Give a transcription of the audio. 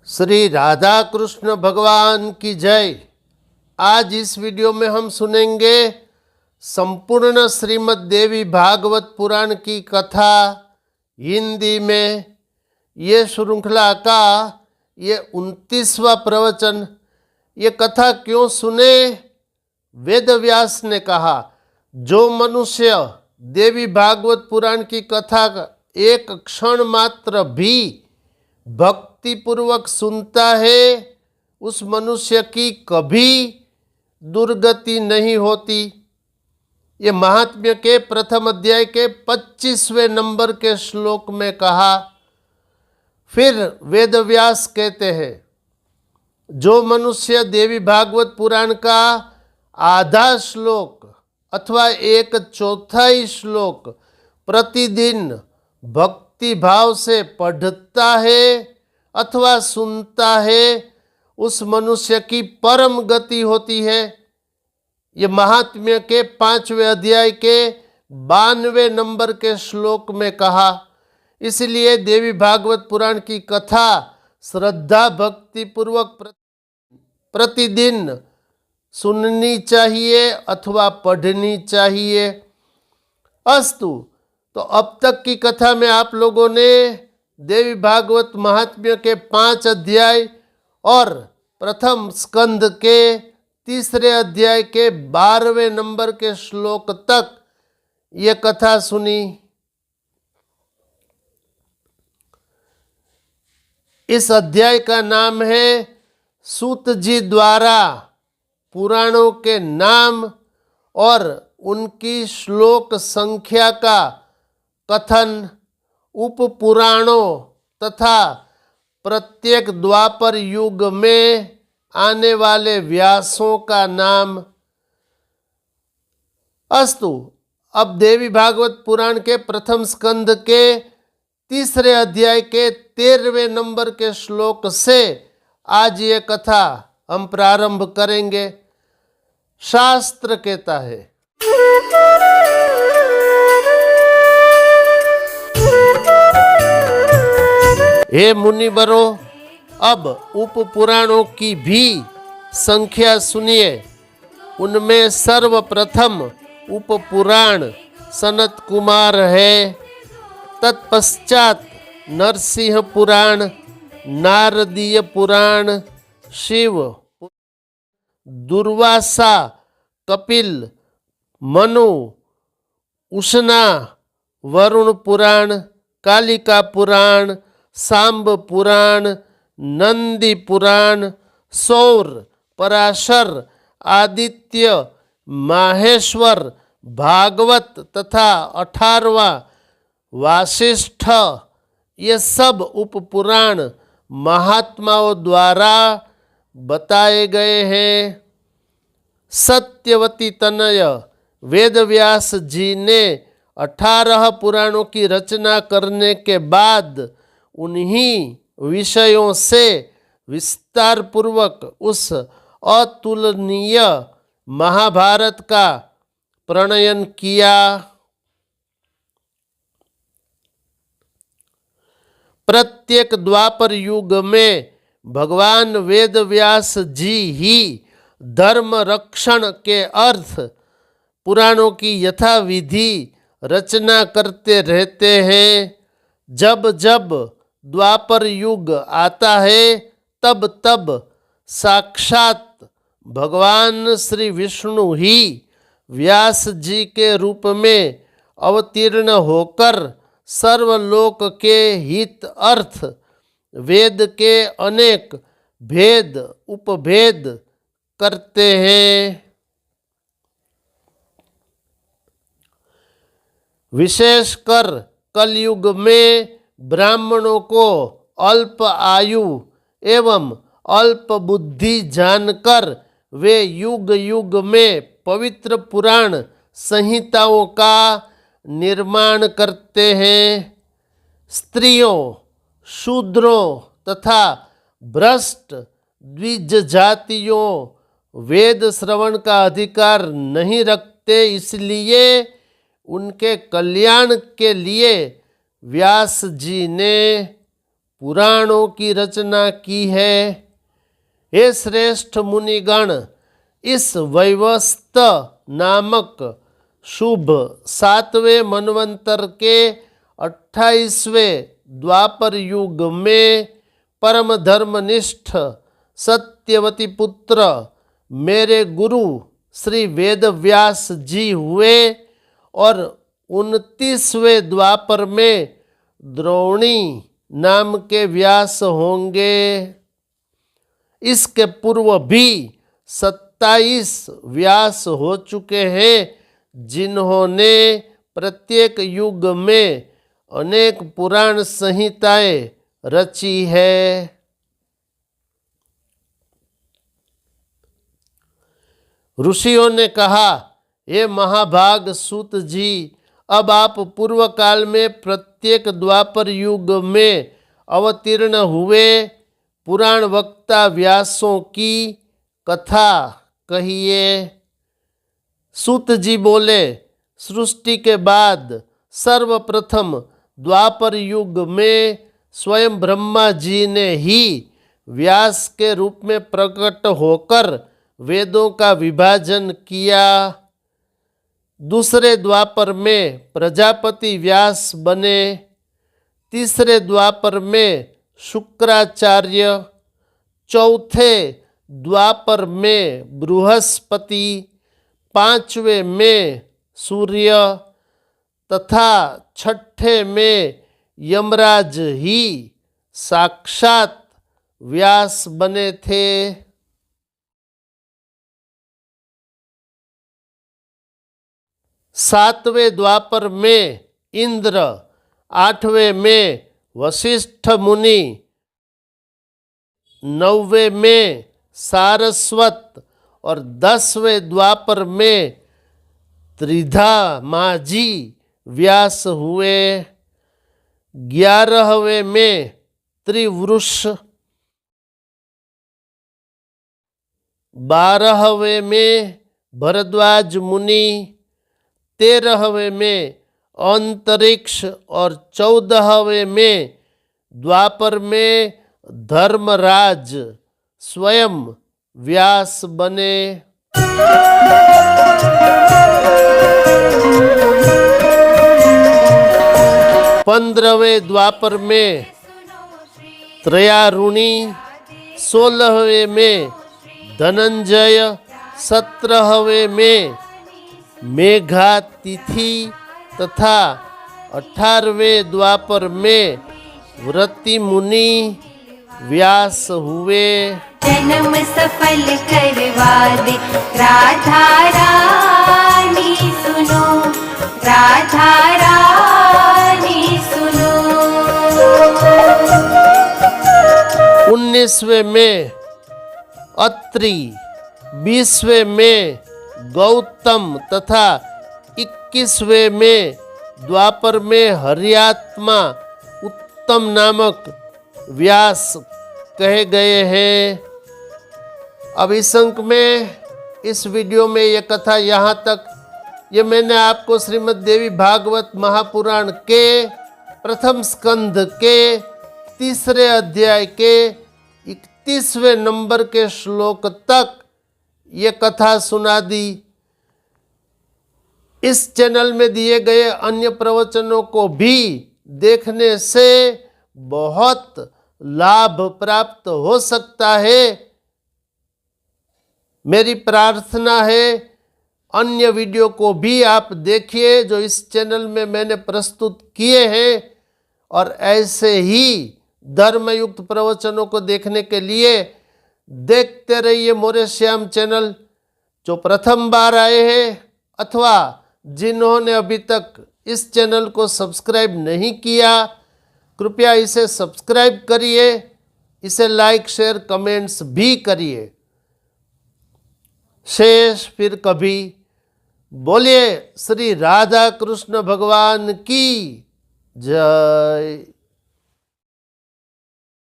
श्री राधा कृष्ण भगवान की जय। आज इस वीडियो में हम सुनेंगे संपूर्ण श्रीमद् देवी भागवत पुराण की कथा हिंदी में। ये श्रृंखला का ये 29वां प्रवचन। ये कथा क्यों सुने? वेद व्यास ने कहा, जो मनुष्य देवी भागवत पुराण की कथा एक क्षण मात्र भी भक्ति पूर्वक सुनता है, उस मनुष्य की कभी दुर्गति नहीं होती। ये महात्म्य के प्रथम अध्याय के 25वें नंबर के श्लोक में कहा। फिर वेद व्यास कहते हैं, जो मनुष्य देवी भागवत पुराण का आधा श्लोक अथवा 1/4 श्लोक प्रतिदिन भक्ति भाव से पढ़ता है अथवा सुनता है, उस मनुष्य की परम गति होती है। ये महात्म्य के 5वें अध्याय के 92वें नंबर के श्लोक में कहा। इसलिए देवी भागवत पुराण की कथा श्रद्धा भक्ति पूर्वक प्रतिदिन सुननी चाहिए अथवा पढ़नी चाहिए। अस्तु, तो अब तक की कथा में आप लोगों ने देवी भागवत महात्म्य के 5 अध्याय और प्रथम स्कंद के 3 अध्याय के 12वें नंबर के श्लोक तक ये कथा सुनी। इस अध्याय का नाम है सूत जी द्वारा पुराणों के नाम और उनकी श्लोक संख्या का कथन, उप पुराणों तथा प्रत्येक द्वापर युग में आने वाले व्यासों का नाम। अस्तु, अब देवी भागवत पुराण के प्रथम स्कंद के 3 अध्याय के 13वें नंबर के श्लोक से आज ये कथा हम प्रारंभ करेंगे। शास्त्र कहता है, हे मुनिवरों, अब उप पुराणों की भी संख्या सुनिए। उनमें सर्वप्रथम उप पुराण सनत कुमार है। तत्पश्चात नरसिंह पुराण, नारदीय पुराण, शिव, दुर्वासा, कपिल, मनु, उष्णा, वरुण पुराण, कालिका पुराण, सांब पुराण, नंदी पुराण, सौर, पराशर, आदित्य, माहेश्वर, भागवत तथा 18वां वासिष्ठ, ये सब उप पुराण महात्माओं द्वारा बताए गए हैं। सत्यवती तनय वेद व्यास जी ने 18 पुराणों की रचना करने के बाद उन्हीं विषयों से विस्तार पूर्वक उस अतुलनीय महाभारत का प्रणयन किया। प्रत्येक द्वापर युग में भगवान वेद व्यास जी ही धर्म रक्षण के अर्थ पुराणों की यथाविधि रचना करते रहते हैं। जब जब द्वापर युग आता है, तब तब साक्षात भगवान श्री विष्णु ही व्यास जी के रूप में अवतीर्ण होकर सर्वलोक के हित अर्थ वेद के अनेक भेद उपभेद करते हैं। विशेषकर कलयुग में ब्राह्मणों को अल्प आयु एवं अल्प बुद्धि जानकर वे युग युग में पवित्र पुराण संहिताओं का निर्माण करते हैं। स्त्रियों, शूद्रों तथा भ्रष्ट द्विज जातियों वेद श्रवण का अधिकार नहीं रखते, इसलिए उनके कल्याण के लिए व्यास जी ने पुराणों की रचना की है। हे श्रेष्ठ मुनिगण, इस वैवस्त नामक शुभ 7वें मनवंतर के 28वें द्वापर युग में परम धर्मनिष्ठ सत्यवती पुत्र मेरे गुरु श्री वेद व्यास जी हुए और 29वें द्वापर में द्रोणी नाम के व्यास होंगे। इसके पूर्व भी 27 व्यास हो चुके हैं, जिन्होंने प्रत्येक युग में अनेक पुराण संहिताएं रची है। ऋषियों ने कहा, हे महाभाग सूत जी, अब आप पूर्व काल में प्रत्येक द्वापर युग में अवतीर्ण हुए पुराण वक्ता व्यासों की कथा कहिए। सूत जी बोले, सृष्टि के बाद सर्वप्रथम द्वापर युग में स्वयं ब्रह्मा जी ने ही व्यास के रूप में प्रकट होकर वेदों का विभाजन किया। दूसरे द्वापर में प्रजापति व्यास बने, तीसरे द्वापर में शुक्राचार्य, चौथे द्वापर में बृहस्पति, 5वें में सूर्य तथा 6ठे में यमराज ही साक्षात व्यास बने थे। 7वें द्वापर में इंद्र, 8वें में वशिष्ठ मुनि, 9वें में सारस्वत और 10वें द्वापर में त्रिधा माझी व्यास हुए। 11वें में त्रिवृष, 12वें में भरद्वाज मुनि, 13वें में अंतरिक्ष और 14वें में द्वापर में धर्मराज स्वयं व्यास बने। 15वें द्वापर में त्रयारुणी, 16वें में धनंजय, 17वें में मेघातिथि तथा 18वें द्वापर में व्रति मुनि व्यास हुए। जन्म सफल करवा दे राधा रानी सुनो, राधा रानी सुनो। 19वें में अत्रि, 20वें में गौतम तथा 21वें में द्वापर में हरियात्मा उत्तम नामक व्यास कहे गए हैं। अब इस अंक में, इस वीडियो में ये कथा यहाँ तक। ये मैंने आपको श्रीमद् देवी भागवत महापुराण के प्रथम स्कंध के 3रे अध्याय के 31वें नंबर के श्लोक तक ये कथा सुना दी। इस चैनल में दिए गए अन्य प्रवचनों को भी देखने से बहुत लाभ प्राप्त हो सकता है। मेरी प्रार्थना है अन्य वीडियो को भी आप देखिए जो इस चैनल में मैंने प्रस्तुत किए हैं, और ऐसे ही धर्मयुक्त प्रवचनों को देखने के लिए देखते रहिए मोरे श्याम चैनल। जो प्रथम बार आए हैं अथवा जिन्होंने अभी तक इस चैनल को सब्सक्राइब नहीं किया, कृपया इसे सब्सक्राइब करिए, इसे लाइक शेयर कमेंट्स भी करिए। शेष फिर कभी। बोलिए श्री राधा कृष्ण भगवान की जय।